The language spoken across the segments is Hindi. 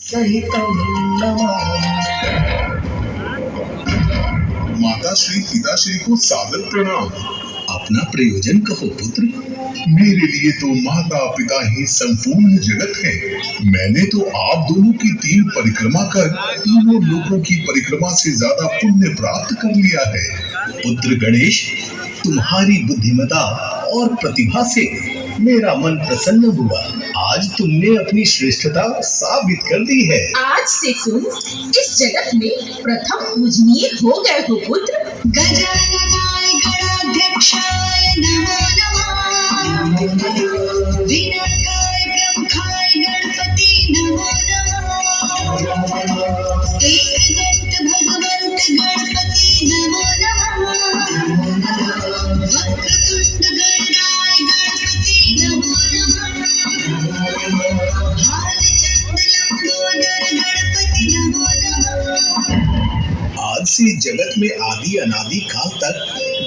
सहितं नमामि। माताश्री पिताश्री को सादर प्रणाम। अपना प्रयोजन कहो पुत्र। मेरे लिए तो माता पिता ही संपूर्ण जगत है। मैंने तो आप दोनों की 3 परिक्रमा कर तीनों लोकों की परिक्रमा से ज्यादा पुण्य प्राप्त कर लिया है। पुत्र गणेश, तुम्हारी बुद्धिमता और प्रतिभा से मेरा मन प्रसन्न हुआ। आज तुमने अपनी श्रेष्ठता साबित कर दी है। आज से तुम इस जगत में प्रथम पूजनीय हो गए हो पुत्र। गजाननाय गणाध्यक्षाय नमो नमः। विनायकाय ब्रह्माय गणपति नमो नमः। एकदंत भगवंत गणपति नमो नमः। वक्रतुंड गणराय गणपति नमो नमः। भालचंद्र लंबोदर गणपति नमो नमः। आज से जगत में आदि अनादि काल तक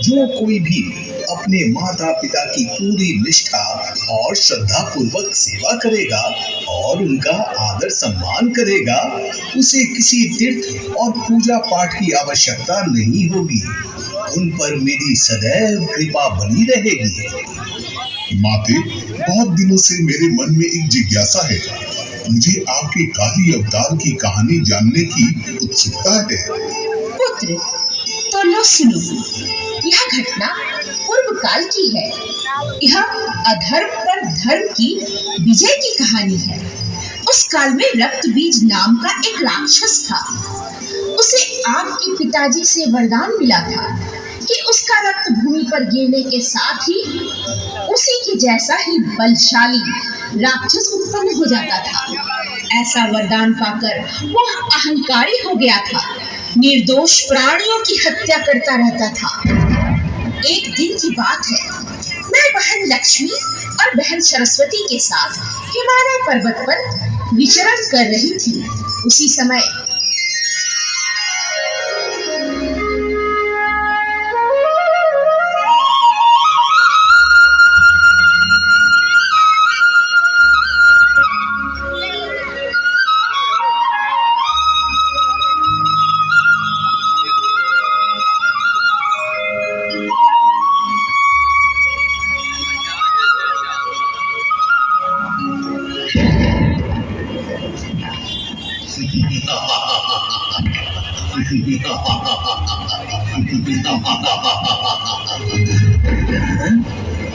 जो कोई भी अपने माता पिता की पूरी निष्ठा और श्रद्धा पूर्वक सेवा करेगा और उनका आदर सम्मान करेगा, उसे किसी तीर्थ और पूजा पाठ की आवश्यकता नहीं होगी। उन पर मेरी सदैव कृपा बनी रहेगी। माते, बहुत दिनों से मेरे मन में एक जिज्ञासा है। मुझे आपके काली अवतार की कहानी जानने की उत्सुकता है। पुत्र, तो लो सुनो। यह घटना पूर्व काल की है। यह अधर्म पर धर्म की विजय की कहानी है। उस काल में रक्त बीज नाम का एक राक्षस था। उसे आपके पिताजी से वरदान मिला था कि उसका रक्त भूमि पर गिरने के साथ ही उसी के जैसा ही बलशाली राक्षस उत्पन्न हो जाता था। ऐसा वरदान पाकर वह अहंकारी हो गया था। निर्दोष प्राणियों की हत्या करता रहता था। एक दिन की बात है, मैं बहन लक्ष्मी और बहन सरस्वती के साथ हिमालय पर्वत पर विचरण कर रही थी। उसी समय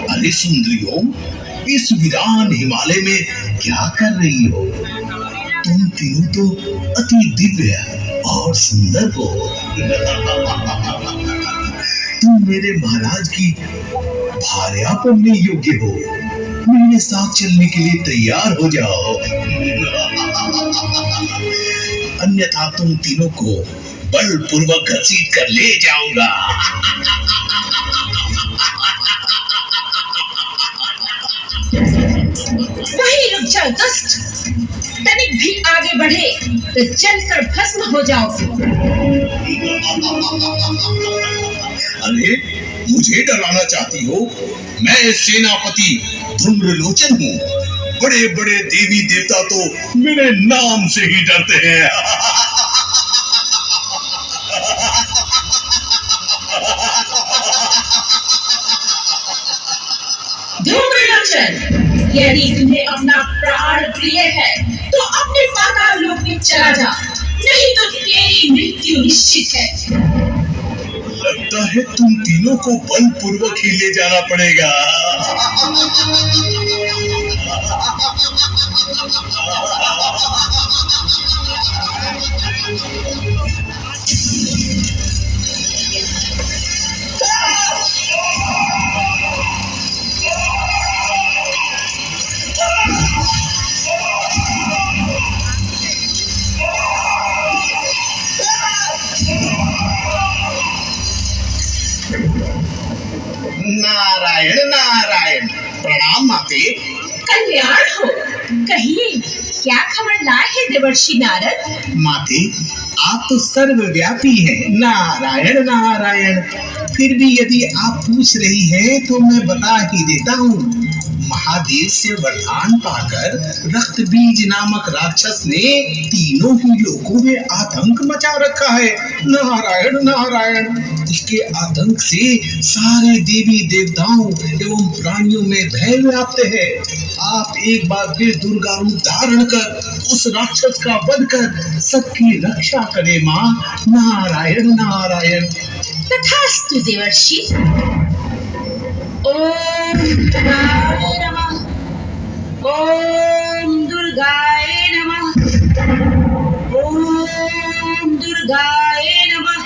अरे सुंदरियों, इस वीरान हिमालय में क्या कर रही हो? तुम तीनों तो अति दिव्य और सुंदर हो। तुम मेरे महाराज की भार्या बनने योग्य हो। मेरे साथ चलने के लिए तैयार हो जाओ। अन्यथा तुम तीनों को बलपूर्वक घसीट कर ले जाऊंगा। वही रुक जाओ दुष्ट। तनिक भी आगे बढ़े तो जलकर भस्म हो जाओ। अरे, मुझे डराना चाहती हो? मैं सेनापति धूम्रलोचन हूँ। बड़े बड़े देवी देवता तो मेरे नाम से ही डरते हैं। धूम्रलोचन, यदि तुम्हें अपना प्राण प्रिय है तो अपने पाताल लोक में चला जा, नहीं तो तेरी मृत्यु निश्चित है। लगता है तुम तीनों को बलपूर्वक ही ले जाना पड़ेगा। नारायण नारायण। प्रणाम माते। कल्याण हो। कहिए, क्या खबर लाए हैं देवर्षि नारद? माते, आप तो सर्वव्यापी हैं। नारायण नारायण। फिर भी यदि आप पूछ रही हैं तो मैं बता ही देता हूँ। महादेव से वरदान पाकर रक्त बीज नामक राक्षस ने तीनों ही लोगों में आतंक मचा रखा है। नारायण नारायण। उसके आतंक से सारे देवी देवताओं एवं प्राणियों में भय व्याप्त है। आप एक बार फिर दुर्गा रूप धारण कर उस राक्षस का वध कर सबकी रक्षा करे माँ। नारायण नारायण। तथास्तु देवर्षि। ओम दुर्गाय नमः। ओम दुर्गाय नमः। ओम दुर्गाय नमः।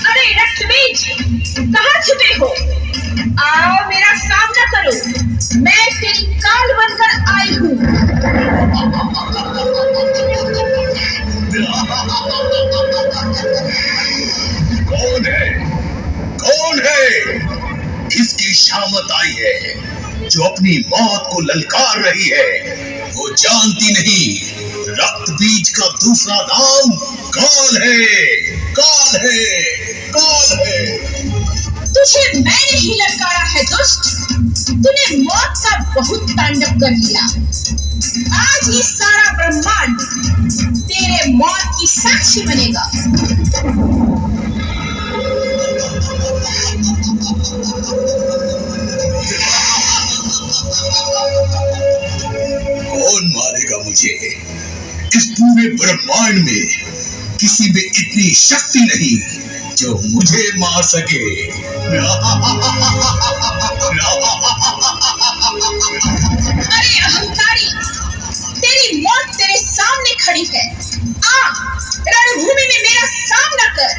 अरे रक्तबीज, कहाँ छुपे हो? आओ मेरा सामना करो। मैं तेरी काल बनकर आई हूँ। कौन है? कौन है? किसकी शामत आई है जो अपनी मौत को ललकार रही है? वो जानती नहीं रक्त बीज का दूसरा नाम काल है। काल है। काल है। तुझे मैंने ही ललकारा है दुष्ट। तूने मौत का बहुत तांडव कर लिया। आज ये सारा ब्रह्मांड तेरे मौत की साक्षी बनेगा। कौन मारेगा मुझे? इस पूरे ब्रह्मांड में किसी में इतनी शक्ति नहीं जो मुझे मार सके। अरे अहंकारी, तेरी मौत तेरे सामने खड़ी है। आ, रणभूमि में मेरा सामना कर।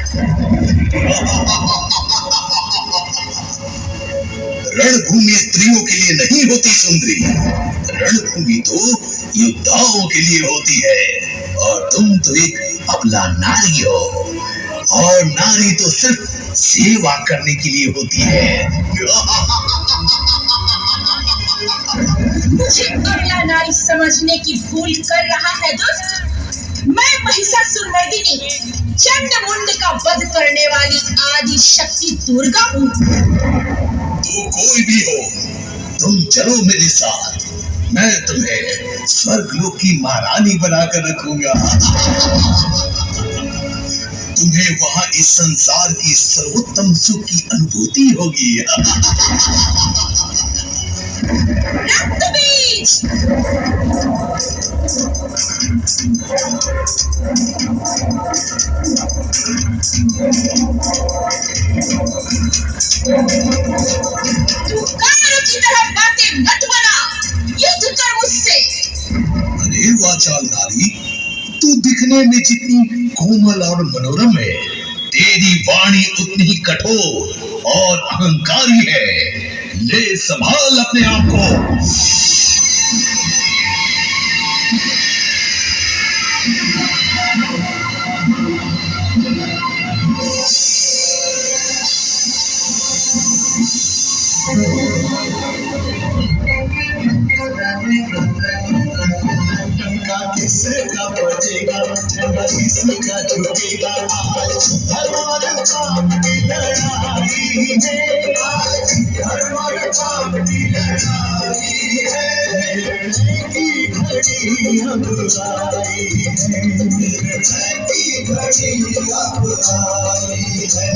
रणभूमि स्त्रियों के लिए नहीं होती सुंदरी। रणभूमि तो योद्धाओं के लिए होती है और तुम तो एक अबला नारी हो और नारी तो सिर्फ सेवा करने के लिए होती है। मुझे अबला नारी समझने की भूल कर रहा है दुष्ट। मैं महिषासुरमर्दिनी चंडमुंड का वध करने वाली आदि शक्ति दुर्गा हूँ। तो कोई भी हो, तुम चलो मेरे साथ। मैं तुम्हें स्वर्गलोक की महारानी बनाकर रखूंगा। तुम्हें वहां इस संसार की सर्वोत्तम सुख की अनुभूति होगी। रक्तबीज! तू काल की तरह बातें मत बना। युद्ध कर मुझसे। अरे वाचाल नारी, तू दिखने में जितनी कोमल और मनोरम है, तेरी वाणी उतनी ही कठोर और अहंकारी है। ले संभाल अपने आप को। किसका बचेगा, झंडा किसका झुकेगा? आज धर्म और पाप की लड़ाई है। आज धर्म और पाप की लड़ाई है। निर्णय की घड़ी अब आई है। निर्णय की घड़ी अब आई है।